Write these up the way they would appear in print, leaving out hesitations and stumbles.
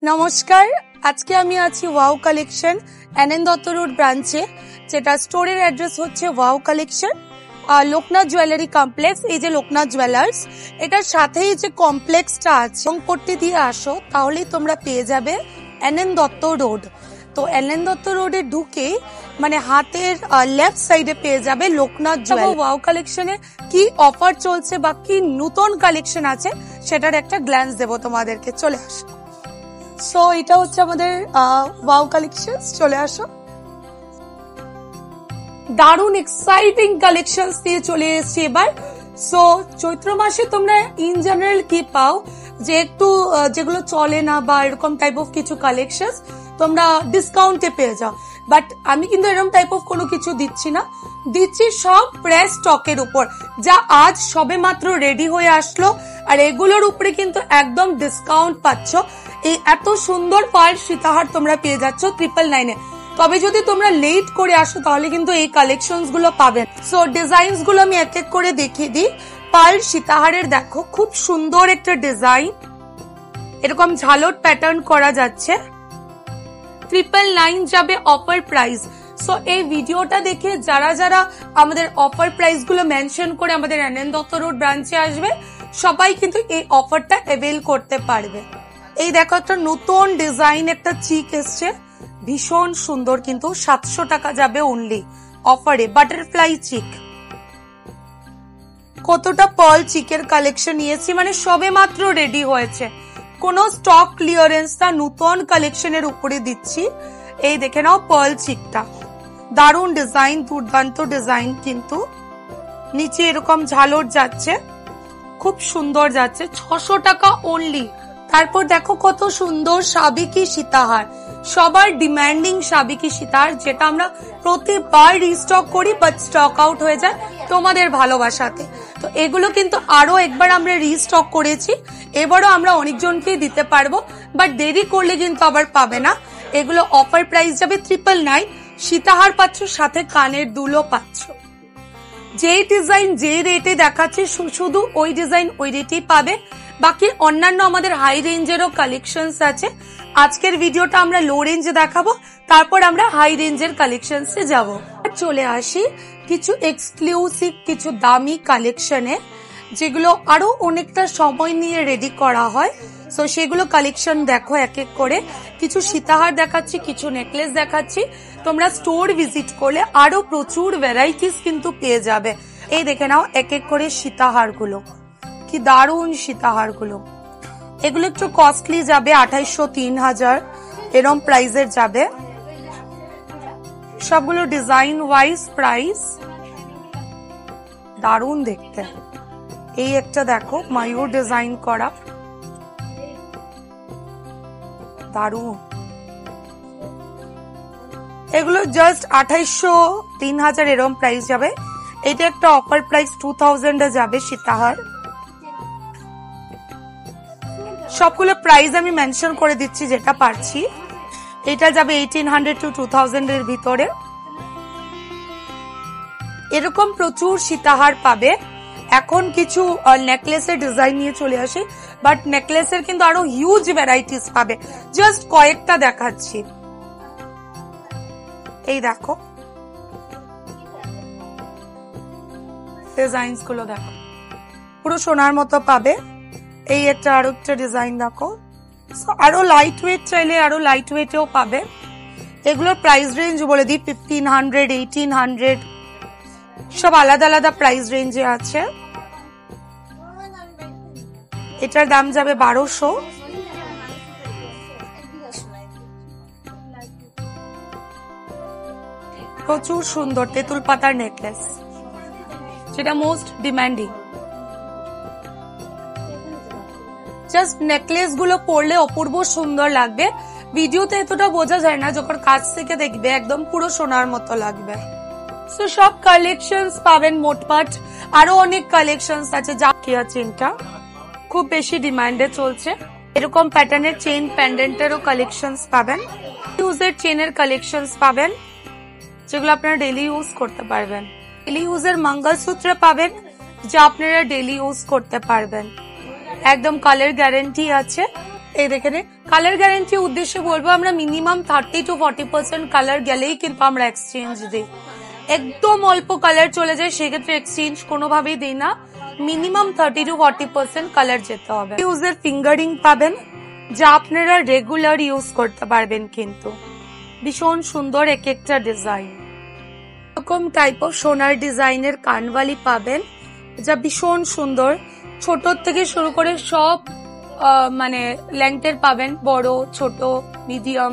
নমস্কার, আজকে আমি আছি wow collection NN Dutta road ব্রাঞ্চে, যেটা স্টোরের অ্যাড্রেস হচ্ছে wow collection, Loknath jewellery complex. এই যে লোকনাথ জুয়েলার্স, এটার সাথেই যে কমপ্লেক্সটা আছে, করতে দিয়ে আসো তাহলেই তোমরা পেয়ে যাবে এনএন দত্ত রোড। তো এনএন দত্ত রোডে ঢুকে মানে হাতের লেফট সাইডে পেয়ে যাবে লোকনাথ জুয়েলারি। ওয়াও কালেকশনে কি অফার চলছে বা কি নতুন কালেকশন আছে সেটার একটা গ্ল্যান্স দেবো তোমাদেরকে। চলে আসো। সো এটা হচ্ছে আমাদের ওয়াও কালেকশনস, চলে আসো। দারুন এক্সাইটিং কালেকশনস দিয়ে চলে এসেছি এবার। সো চৈত্র মাসে তোমরা ইন জেনারেল কি পাও, যে একটু যেগুলো চলে না বা এরকম টাইপ অফ কিছু কালেকশনস তোমরা ডিসকাউন্টে পেয়ে যাও, বাট আমি কিন্তু এরকম টাইপ অফ কোনো কিছু দিচ্ছি না, দিচ্ছি সব প্রেস স্টকের উপর, যা আজ সবে মাত্র রেডি হয়ে আসলো। আর এগুলোর উপরে কিন্তু একদম ডিসকাউন্ট পাচ্ছ। এই এত সুন্দর পার্ল সীতাহার তোমরা পেয়ে যাচ্ছ 999-এ। তবে যদি তোমরা লেট করে আসো তাহলে কিন্তু এই কালেকশনস গুলো পাবেন। সো ডিজাইনস গুলো আমি এক এক করে দেখিয়ে দিই। পার্ল সীতাহারের দেখো খুব সুন্দর একটা ডিজাইন, এরকম ঝালট প্যাটার্ন করা যাচ্ছে। 999 যাবে অফার প্রাইস। সো এই ভিডিওটা দেখে যারা যারা আমাদের অফার প্রাইস গুলো মেনশন করে আমাদের এনএন দত্ত রোড ব্রাঞ্চে আসবে, সবাই কিন্তু এই অফারটা অ্যাভেল করতে পারবে। এই দেখো একটা নতুন ডিজাইন, একটা চিক এসছে, ভীষণ সুন্দর, কিন্তু 700 টাকা যাবে অনলি অফারে। বাটারফ্লাই চিক, কতটা পার্ল চিকের কালেকশন নিয়েছি, মানে সবে মাত্র রেডি হয়েছে, কোনো স্টক ক্লিয়ারেন্স না, নতুন কালেকশনের উপরে দিচ্ছি। এই দেখে নাও পার্ল চিকটা, দারুন ডিজাইন, দুর্দান্ত ডিজাইন, কিন্তু নিচে এরকম ঝালর যাচ্ছে, খুব সুন্দর যাচ্ছে, 600 টাকা অনলি। তারপর দেখো কত সুন্দর সাবিকি সীতাহার, সবার ডিমান্ডিং সাবিকি সীতাহার, যেটা আমরা প্রতিবার রিস্টক করি বাট স্টক আউট হয়ে যায় তোমাদের ভালোবাসাতে। তো এগুলো কিন্তু আরো একবার আমরা রিস্টক করেছি, এবারও আমরা অনেকজনকেই দিতে পারবো, বাট দেরি করলে কিন্তু আবার পাবে না। এগুলো অফার প্রাইস যাবে 999। সীতাহার পাচ্ছ, সাথে কানের দুলও পাচ্ছ। যে ডিজাইন যে রেটে দেখাচ্ছে শুধু ওই ডিজাইন ওই রেটেই পাবে। বাকি অন্যান্য আমাদের হাই রেঞ্জেরও কালেকশনস আছে। আজকের ভিডিওটা আমরা লো রেঞ্জে দেখাবো, তারপর আমরা হাই রেঞ্জের কালেকশনসে যাব। চলে আসি কিছু এক্সক্লুসিভ কিছু দামি কালেকশনে, যেগুলো আরো অনেকটা সময় নিয়ে রেডি করা হয়। সো সেগুলো কালেকশন দেখো এক এক করে। কিছু সীতাহার দেখাচ্ছি, কিছু নেকলেস দেখাচ্ছি। তোমরা স্টোর ভিজিট করলে আরো প্রচুর ভ্যারাইটিস কিন্তু পেয়ে যাবে। এই দেখে নাও এক এক করে সীতাহার গুলো, কি দারুণ সীতাহার গুলো। এগুলো একটু কস্টলি যাবে, 2800 3000 এরম প্রাইসের যাবে। সবগুলো ডিজাইন ওয়াইজ প্রাইস, দারুণ দেখতে। এই একটা দেখো ময়ূর ডিজাইন করা, দারুণ। এগুলো জাস্ট 2800 3000 এরম প্রাইস যাবে। এটা একটা অফার প্রাইস 2000 এ যাবে সীতাহার। সবগুলো প্রাইস আমি মেনশন করে দিচ্ছি যেটা পারছি। এটা যাবে 1800 to 2000 এর ভিতরে। এরকম প্রচুর সীতাহার পাবে। এখন কিছু নেকলেসের ডিজাইন নিয়ে চলে আসি, বাট নেকলেসের কিন্তু আরো হিউজ ভ্যারাইটিস পাবে, জাস্ট কয়েকটা দেখাচ্ছি। এই দেখো ডিজাইনস গুলো, দেখো পুরো সোনার মতো পাবে। এই একটা আরো একটা ডিজাইন দেখো, আরো লাইট ওয়েট চাইলে আরো লাইট ওয়েটেও পাবে। এগুলোর প্রাইস রেঞ্জ বলে দিই, 1500 1800 সব আলাদা আলাদা প্রাইস রেঞ্জে আছে। এটার দাম যাবে 1200। প্রচুর সুন্দর তেঁতুল পাতার নেকলেস, যেটা মোস্ট ডিমান্ডিং। জাস্ট নেকলেস গুলো পরলে অপূর্ব সুন্দর লাগবে। ভিডিওতে এতটা বোঝা যায় না, যখন কাছ থেকে দেখবে একদম পুরো সোনার মতো লাগবে। তো সব কালেকশনস পাবেন মোটমাট। আরো অনেক কালেকশনস আছে, যা চেনটা খুব বেশি ডিমান্ডে চলছে। এরকম প্যাটার্নের চেন প্যান্ডেন্টেরও কালেকশনস পাবেন। ইউজের চেনের কালেকশনস পাবেন, যেগুলো আপনারা ডেলি ইউজ করতে পারবেন। ডেলি ইউজের মঙ্গলসূত্র পাবেন, যা আপনারা ডেলি ইউজ করতে পারবেন, একদম কালার গ্যারান্টি আছে। এই দেখেন কালার গ্যারান্টির উদ্দেশ্যে বলবো আমরা মিনিমাম 30 to 40% কালার গেলেই কিন্তু আমরা এক্সচেঞ্জ দিই। একদম অল্প কালার চলে যায় সেক্ষেত্রে এক্সচেঞ্জ কোনোভাবেই দিই না, মিনিমাম 30 to 40% কালার যেতে হবে। ইউজের ফিঙ্গারিং পাবেন যা আপনারা রেগুলার ইউজ করতে পারবেন, কিন্তু ভীষণ সুন্দর এক একটা ডিজাইন। এরকম টাইপ অফ সোনার ডিজাইনের কানবালি পাবেন যা ভীষণ সুন্দর, ছোট থেকে শুরু করে সব মানে লেংথের পাবেন, বড় ছোট মিডিয়াম,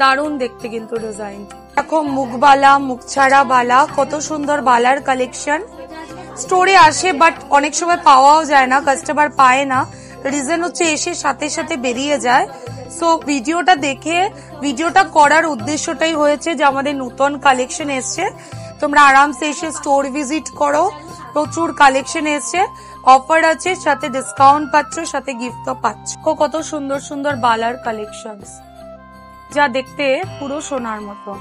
দারুণ দেখতে কিন্তু ডিজাইন। দেখো মুখবালা, মুখছাড়া বালা, কত সুন্দর বালার কালেকশন স্টোরে আসে বাট অনেক সময় পাওয়াও যায় না, কাস্টমার পায় না, রিজন হচ্ছে এসে সাথে সাথে বেরিয়ে যায়। সো ভিডিওটা দেখে ভিডিওটা করার উদ্দেশ্যটাই হয়েছে যে আমাদের নতুন কালেকশন এসছে, তোমরা আরামসে এসে স্টোর ভিজিট করো, প্রচুর কালেকশন এসছে, অফার আছে, সাথে ডিসকাউন্ট পাচ্ছ, সাথে গিফটও পাচ্ছ। কত সুন্দর সুন্দর বালার কালেকশন যা দেখতে পুরো সোনার মতো।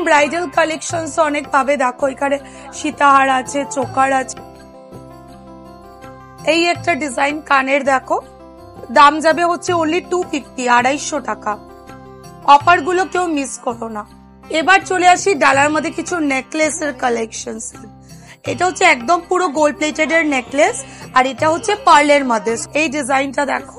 ব্রাইডাল কালেকশন অনেক পাবে, দেখো এখানে সীতাহার আছে, চোকার আছে। এই একটা ডিজাইন কানের, দেখো দাম যাবে হচ্ছে অনলি 250, 250 টাকা। অফার গুলো কেউ মিস করো না। এবার চলে আসি ডালার মধ্যে কিছু নেকলেসের কালেকশন। এটা হচ্ছে একদম পুরো গোল্ড প্লেটেড এর নেকলেস, আর এটা হচ্ছে পার্লের মধ্যে। এই ডিজাইনটা দেখো,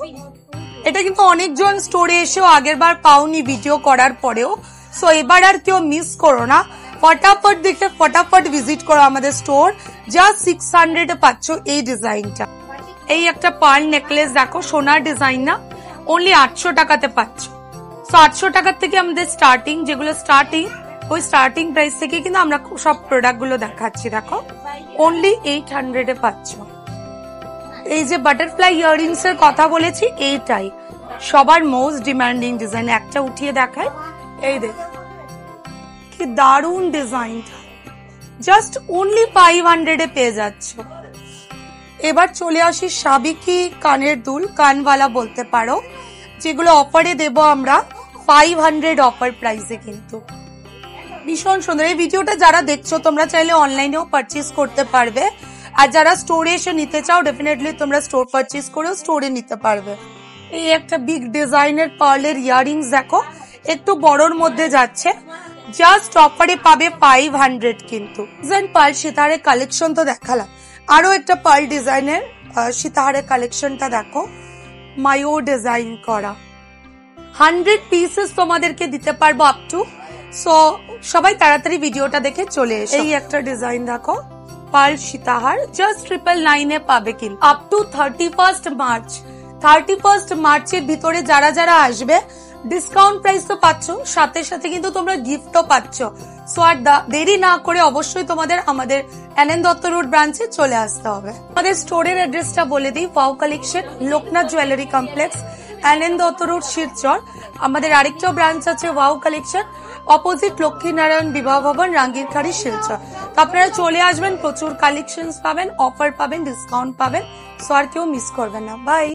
এটা কিন্তু অনেকজন স্টোরে এসেও আগের বার পাওনি ভিডিও করার পরেও, সো এবার আর কেউ মিস করো না, ফটাফট দেখে ফটাফট ভিজিট করো আমাদের স্টোর। জাস্ট 600 পাচ্ছ এই ডিজাইনটা। এই একটা পার্ল নেকলেস দেখো, সোনার ডিজাইন না, অনলি 800 টাকাতে পাচ্ছ। সো 800 টাকার থেকে আমাদের স্টার্টিং, যেগুলো স্টার্টিং ওই স্টার্টিং প্রাইস থেকে কিন্তু আমরা সব প্রোডাক্ট গুলো দেখাচ্ছি। দেখো অনলি 800 পাচ্ছ। এই যে বাটারফ্লাই ইয়াররিংস এর কথা বলেছি, এইটাই সবার মোস্ট ডিমান্ডিং ডিজাইন। একটা উঠিয়ে দেখায়, এই দেখ কি দারুন ডিজাইনটা, জাস্ট অনলি 500 পেয়ে যাচ্ছ। এবার চলে আসি সাবিকি কানের দুল, কানওয়ালা বলতে পারো, যেগুলো অফারে দেব আমরা 500 অফার প্রাইসে, কিন্তু ভীষণ সুন্দর। এই ভিডিওটা যারা দেখছো তোমরা চাইলে অনলাইনেও পারচেজ করতে পারবে, আর যারা স্টোরে এসে নিতে চাও ডেফিনেটলি তোমরা স্টোর পারচেজ করেও স্টোরে নিতে পারবে। এই একটা বিগ ডিজাইনের পার্লের ইয়াররিংস দেখো, একটু বড়র মধ্যে যাচ্ছে, জাস্ট অফারে পাবে 500 কিন্তু। পার্ল সীতাহারের কালেকশন তো দেখালাম, আরো একটা পার্ল ডিজাইনের সীতাহারের কালেকশনটা দেখো, মায়ো ডিজাইন করা, 100 পিসেস তোমাদেরকে দিতে পারবো আপ টু। সো সবাই তাড়াতাড়ি ভিডিওটা দেখে চলে এসো। এই একটা ডিজাইন দেখো, পার্ল সীতাহার, জাস্ট 999 পাবে কিন্তু আপ টু 31 মার্চ। 31 মার্চের ভিতরে যারা যারা আসবে ডিসকাউন্ট প্রাইস তো পাচ্ছ, সাথে সাথে কিন্তু তোমরা গিফটও পাচ্ছ। সো আর দেরি না করে অবশ্যই তোমাদের আমাদের এনএন দত্ত রোড ব্রাঞ্চে চলে আসতে হবে। আমাদের স্টোরের অ্যাড্রেসটা বলে দিই, wow collection, Loknath jewellery complex, NN Dutta road, Silchar. আমাদের আরেকটা ব্রাঞ্চ আছে ওয়াও কালেকশন, অপোজিট লক্ষ্মীনারায়ণ বিবাহ ভবন, রাঙ্গিরখাড়ি, শিলচর। তো আপনারা চলে আসবেন, প্রচুর কালেকশন পাবেন, অফার পাবেন, ডিসকাউন্ট পাবেন। সো আর কেউ মিস করবেন না। বাই।